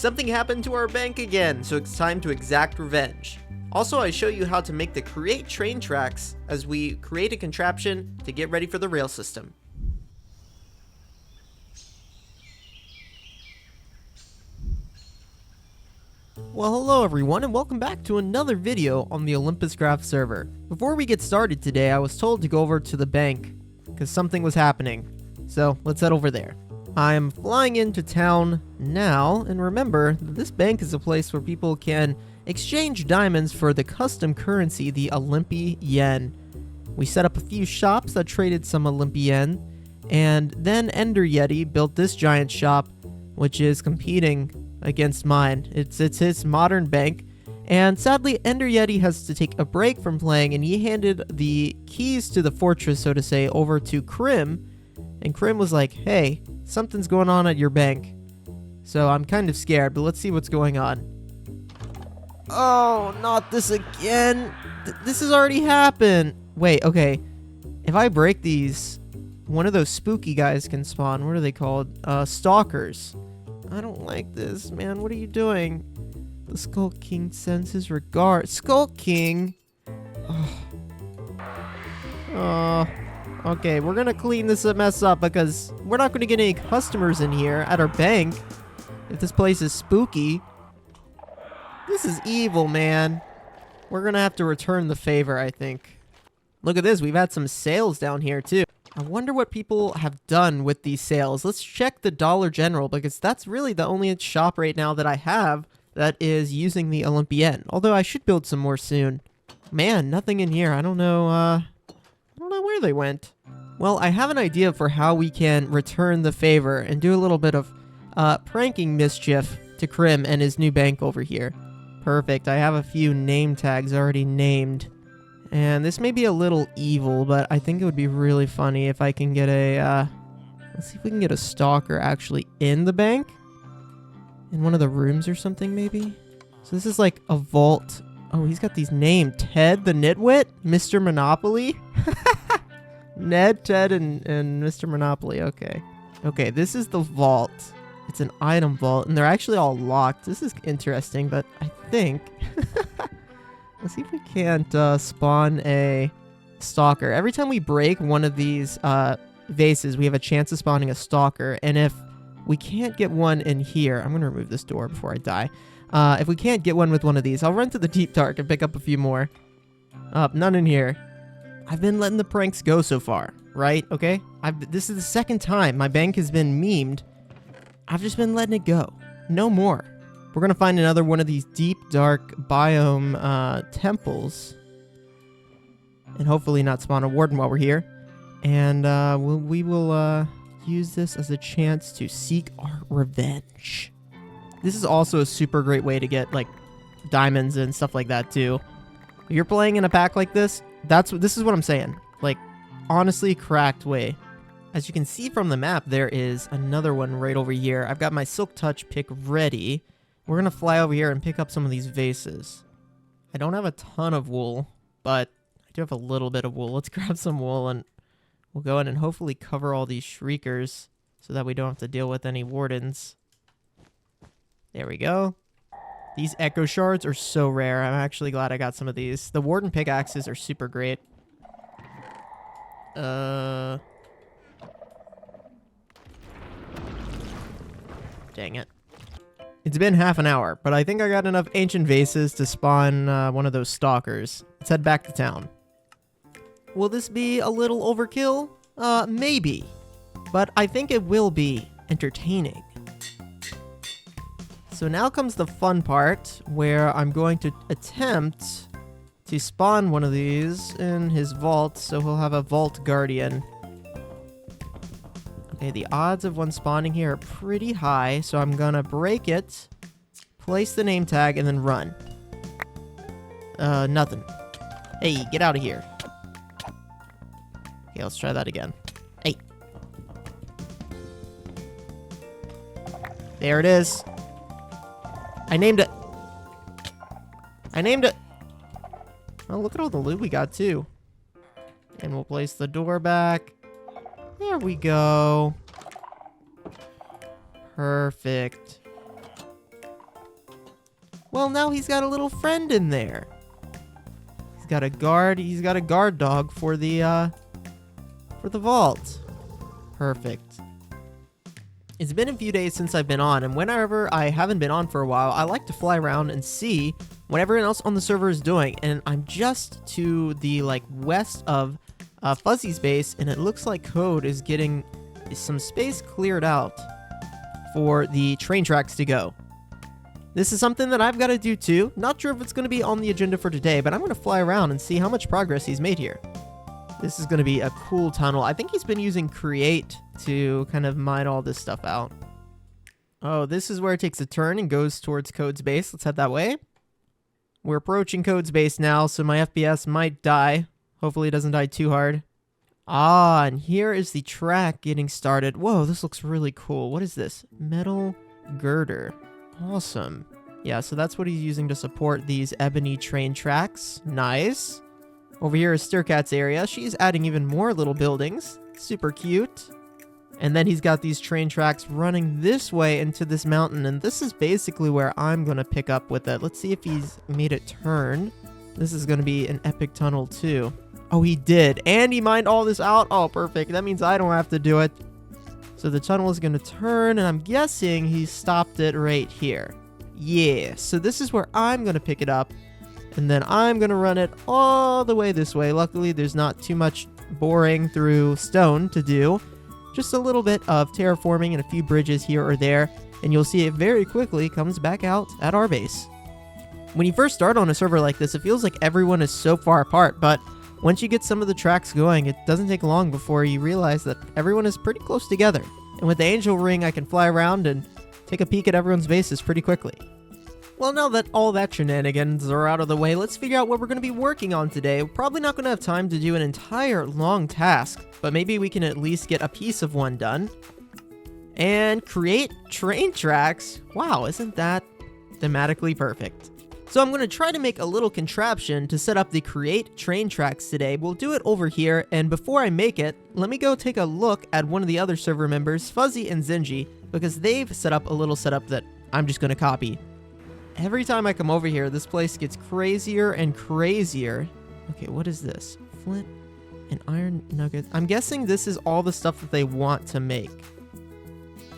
Something happened to our bank again, so it's time to exact revenge. Also, I show you how to make the create train tracks as we create a contraption to get ready for the rail system. Well, hello everyone, and welcome back to another video on the OlympusCraft server. Before we get started today, I was told to go over to the bank because something was happening. So let's head over there. I'm flying into town now, and remember that this bank is a place where people can exchange diamonds for the custom currency, the Olympi yen. We set up a few shops that traded some Olympi yen, and then Ender Yeti built this giant shop, which is competing against mine. It's his modern bank, and sadly Ender Yeti has to take a break from playing, and he handed the keys to the fortress, so to say, over to Krim, and Krim was like, hey, something's going on at your bank. So I'm kind of scared, but let's see what's going on. Oh, not this again. This has already happened. Wait, okay. If I break these, one of those spooky guys can spawn. What are they called? Stalkers. I don't like this, man. What are you doing? The Skulk King sends his regards. Skulk King? Okay, we're gonna clean this mess up because we're not gonna get any customers in here at our bank if this place is spooky. This is evil, man. We're gonna have to return the favor, I think. Look at this. We've had some sales down here, too. I wonder what people have done with these sales. Let's check the Dollar General, because that's really the only shop right now that I have that is using the Olympi yen. Although I should build some more soon. Man, nothing in here. I don't know where they went. Well, I have an idea for how we can return the favor and do a little bit of pranking mischief to Krim and his new bank over here. Perfect. I have a few name tags already named. And this may be a little evil, but I think it would be really funny if I can get a, let's see if we can get a stalker actually in the bank. In one of the rooms or something, maybe? So this is like a vault. Oh, he's got these names. Ted the Nitwit? Mr. Monopoly? Ned, Ted, and Mr. Monopoly. Okay. Okay, this is the vault. It's an item vault, and they're actually all locked. This is interesting, but I think... Let's see if we can't spawn a stalker. Every time we break one of these vases, we have a chance of spawning a stalker. And if we can't get one in here... I'm going to remove this door before I die. If we can't get one with one of these, I'll run to the deep dark and pick up a few more. None in here. I've been letting the pranks go so far, right? Okay? This is the second time my bank has been memed. I've just been letting it go. No more. We're going to find another one of these deep, dark biome temples. And hopefully not spawn a warden while we're here. And we will use this as a chance to seek our revenge. This is also a super great way to get, like, diamonds and stuff like that, too. If you're playing in a pack like this, this is what I'm saying. Like, honestly, cracked way. As you can see from the map, there is another one right over here. I've got my Silk Touch pick ready. We're going to fly over here and pick up some of these vases. I don't have a ton of wool, but I do have a little bit of wool. Let's grab some wool and we'll go in and hopefully cover all these shriekers so that we don't have to deal with any wardens. There we go. These echo shards are so rare. I'm actually glad I got some of these. The warden pickaxes are super great. Dang it. It's been half an hour, but I think I got enough ancient vases to spawn one of those stalkers. Let's head back to town. Will this be a little overkill? Maybe. But I think it will be entertaining. So now comes the fun part, where I'm going to attempt to spawn one of these in his vault, so he'll have a vault guardian. Okay, the odds of one spawning here are pretty high, so I'm gonna break it, place the name tag, and then run. Nothing. Hey, get out of here. Okay, let's try that again. Hey. There it is. I named it. Oh, look at all the loot we got, too. And we'll place the door back. There we go. Perfect. Well, now he's got a little friend in there. He's got a guard dog for the vault. Perfect. It's been a few days since I've been on, and whenever I haven't been on for a while, I like to fly around and see what everyone else on the server is doing. And I'm just to the west of Fuzzy's base, and it looks like Code is getting some space cleared out for the train tracks to go. This is something that I've got to do too. Not sure if it's going to be on the agenda for today, but I'm going to fly around and see how much progress he's made here. This is going to be a cool tunnel. I think he's been using Create to kind of mine all this stuff out. Oh, this is where it takes a turn and goes towards Code's base. Let's head that way. We're approaching Code's base now, so my FPS might die. Hopefully it doesn't die too hard. Ah, and here is the track getting started. Whoa, this looks really cool. What is this? Metal girder. Awesome. Yeah, so that's what he's using to support these ebony train tracks. Nice. Over here is Styrkat's area. She's adding even more little buildings. Super cute. And then he's got these train tracks running this way into this mountain. And this is basically where I'm going to pick up with it. Let's see if he's made it turn. This is going to be an epic tunnel too. Oh, he did. And he mined all this out. Oh, perfect. That means I don't have to do it. So the tunnel is going to turn, and I'm guessing he stopped it right here. Yeah, so this is where I'm going to pick it up, and then I'm going to run it all the way this way. Luckily, there's not too much boring through stone to do. Just a little bit of terraforming and a few bridges here or there, and you'll see it very quickly comes back out at our base. When you first start on a server like this, it feels like everyone is so far apart, but once you get some of the tracks going, it doesn't take long before you realize that everyone is pretty close together. And with the angel ring, I can fly around and take a peek at everyone's bases pretty quickly. Well, now that all that shenanigans are out of the way, let's figure out what we're going to be working on today. We're probably not going to have time to do an entire long task, but maybe we can at least get a piece of one done. And create train tracks. Wow, isn't that thematically perfect? So I'm going to try to make a little contraption to set up the create train tracks today. We'll do it over here, and before I make it, let me go take a look at one of the other server members, Fuzzy and Zinjy, because they've set up a little setup that I'm just going to copy. Every time I come over here, this place gets crazier and crazier. Okay, what is this? Flint and iron nuggets. I'm guessing this is all the stuff that they want to make.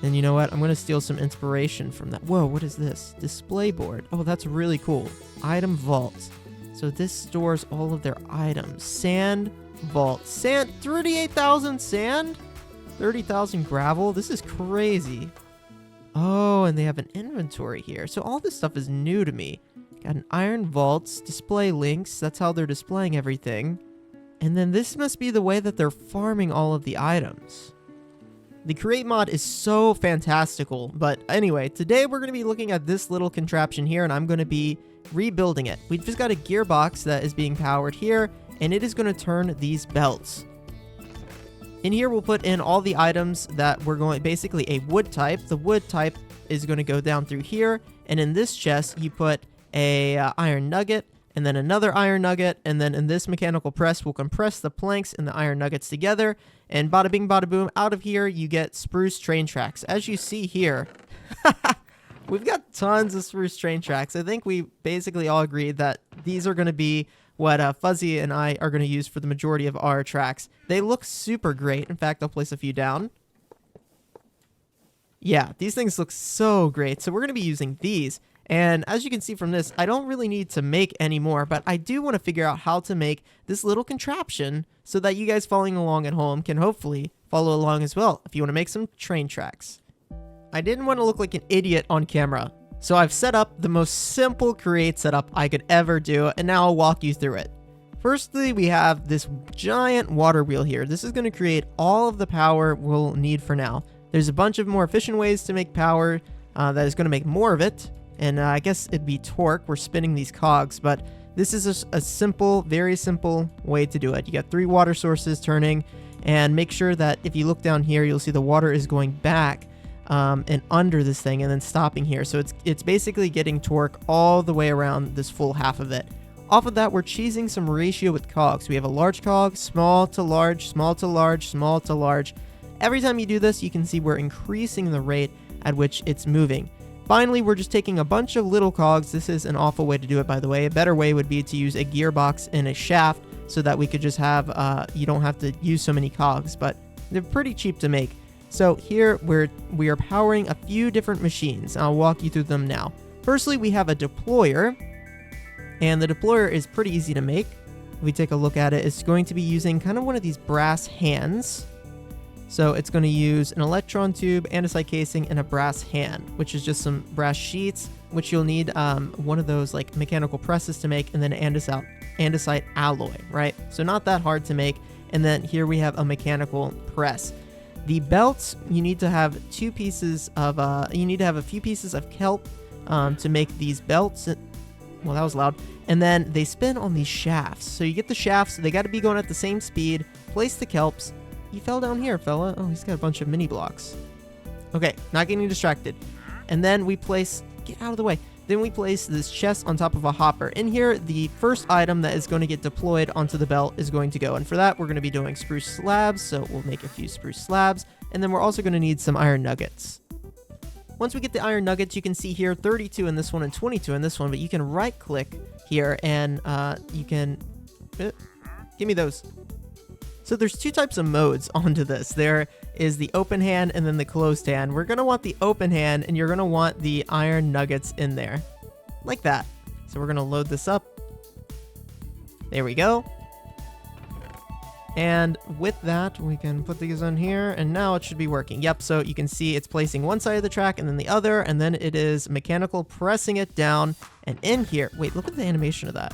And you know what? I'm going to steal some inspiration from that. Whoa, what is this? Display board. Oh, that's really cool. Item vault. So this stores all of their items. Sand vault. Sand. 38,000 sand? 30,000 gravel? This is crazy. Oh, and they have an inventory here. So all this stuff is new to me. Got an iron vaults, display links. That's how they're displaying everything. And then this must be the way that they're farming all of the items. The create mod is so fantastical, but anyway, today we're going to be looking at this little contraption here, and I'm going to be rebuilding it. We've just got a gearbox that is being powered here, and it is going to turn these belts. In here, we'll put in all the items that we're going, basically a wood type. The wood type is going to go down through here, and in this chest, you put a iron nugget, and then another iron nugget, and then in this mechanical press, we'll compress the planks and the iron nuggets together, and bada bing bada boom, out of here you get spruce train tracks. As you see here, we've got tons of spruce train tracks. I think we basically all agreed that these are going to be what Fuzzy and I are going to use for the majority of our tracks. They look super great. In fact, I'll place a few down. Yeah, these things look so great. So we're going to be using these. And as you can see from this, I don't really need to make any more, but I do want to figure out how to make this little contraption so that you guys following along at home can hopefully follow along as well if you want to make some train tracks. I didn't want to look like an idiot on camera, so I've set up the most simple create setup I could ever do, and now I'll walk you through it. Firstly, we have this giant water wheel here. This is going to create all of the power we'll need for now. There's a bunch of more efficient ways to make power that is going to make more of it. And I guess it'd be torque. We're spinning these cogs, but this is a simple, very simple way to do it. You got 3 water sources turning, and make sure that if you look down here, you'll see the water is going back and under this thing and then stopping here. So it's basically getting torque all the way around this full half of it. Off of that, we're cheesing some ratio with cogs. We have a large cog, small to large, small to large, small to large. Every time you do this, you can see we're increasing the rate at which it's moving. Finally, we're just taking a bunch of little cogs. This is an awful way to do it, by the way. A better way would be to use a gearbox and a shaft so that we could just have, you don't have to use so many cogs, but they're pretty cheap to make. So here we are powering a few different machines. I'll walk you through them now. Firstly, we have a deployer, and the deployer is pretty easy to make. If we take a look at it, it's going to be using kind of one of these brass hands. So it's going to use an electron tube, andesite casing, and a brass hand, which is just some brass sheets, which you'll need one of those like mechanical presses to make, and then andesite alloy, right? So not that hard to make. And then here we have a mechanical press. The belts, you need to have a few pieces of kelp to make these belts. Well, that was loud. And then they spin on these shafts. So you get the shafts, they got to be going at the same speed. Place the kelps. You fell down here, fella. Oh, he's got a bunch of mini blocks. Okay, not getting distracted. And then we place... Get out of the way. Then we place this chest on top of a hopper. In here, the first item that is going to get deployed onto the belt is going to go. And for that, we're going to be doing spruce slabs. So we'll make a few spruce slabs. And then we're also going to need some iron nuggets. Once we get the iron nuggets, you can see here 32 in this one and 22 in this one. But you can right-click here and you can... give me those. So there's two types of modes onto this. There is the open hand and then the closed hand. We're going to want the open hand, and you're going to want the iron nuggets in there. Like that. So we're going to load this up. There we go. And with that, we can put these on here, and now it should be working. Yep, so you can see it's placing one side of the track and then the other, and then it is mechanical pressing it down. And in here, wait, look at the animation of that.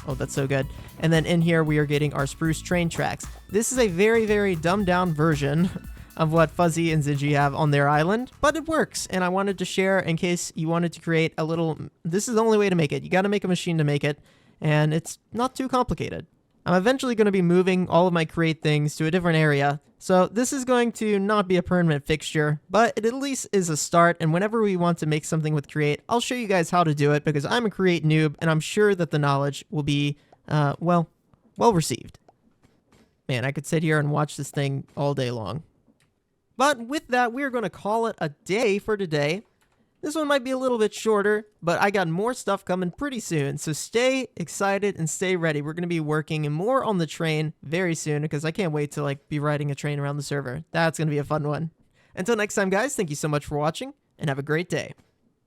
Oh, that's so good. And then in here, we are getting our spruce train tracks. This is a very, very dumbed down version of what Fuzzy and Zinjy have on their island, but it works. And I wanted to share in case you wanted to create a little... This is the only way to make it. You got to make a machine to make it, and it's not too complicated. I'm eventually going to be moving all of my create things to a different area, so this is going to not be a permanent fixture, but it at least is a start, and whenever we want to make something with create, I'll show you guys how to do it, because I'm a create noob, and I'm sure that the knowledge will be, well received. Man, I could sit here and watch this thing all day long. But with that, we are going to call it a day for today. This one might be a little bit shorter, but I got more stuff coming pretty soon, so stay excited and stay ready. We're going to be working more on the train very soon, because I can't wait to be riding a train around the server. That's going to be a fun one. Until next time, guys, thank you so much for watching, and have a great day.